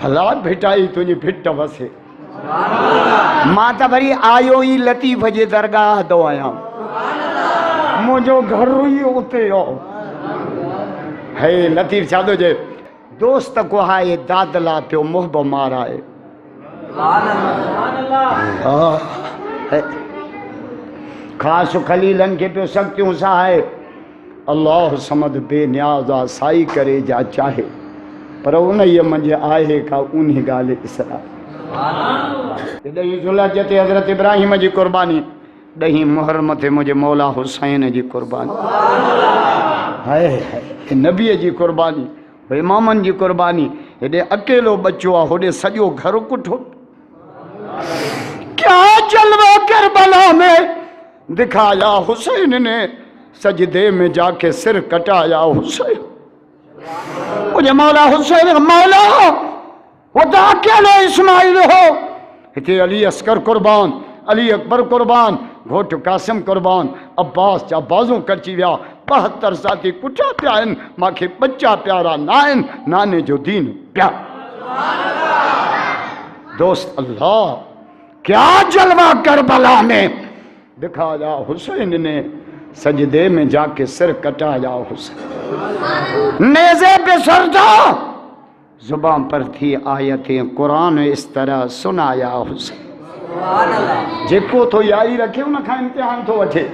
भला भिटाई तुझी भिट वसे मां त वरी आयो ई लतीफ़ जे दरगाह तो आया मुझो घर ही उते हो है लतीफ़ छा थो चए दोस्त को हाय दादला पियो मुहब माराए खास खलीलन के पियो शक्तियों सां आहे अल्लाह समद बेनियाज़ा साई करे जा चाहे पर उन ये मंझि आहे का उन ॻाल्हि इसरा ॾही जुलहज ते हज़रत इब्राहिम जी क़ुर्बानी ॾही मुहर्रम ते मुंहिंजे मौला हुसैन जी क़ुर्बानी हाय हाय नबीअ जी क़ुर्बानी इमामनि जी क़ुर्बानी हेॾे अकेलो बच्चो आहे होॾे सॼो घर कुठो क्या जलवा करबला में दिखाया हुसैन ने सजदे में जाके सिर कटाया हुसैन मुझे मौला हुसैन मौला वो तो अकेले इस्माइल हो हिते अली अस्कर कुर्बान अली अकबर कुर्बान घोट कासिम कुर्बान अब्बास जा बाज़ू कची विया 72 साथी कुठा पिया आहिनि मूंखे बच्चा प्यारा न आहिनि नाने जो दीन प्यार दोस्त अल्लाह क्या जलवा करबला में दिखाया हुसैन ने सजदे में जाके सिर कटाया हुसैन नेज़े पे सर था जुबान पर थी आयतें कुरान इस तरह सुनाया हुसैन जेको तो यारी रखे उन खां इम्तिहान थो वठे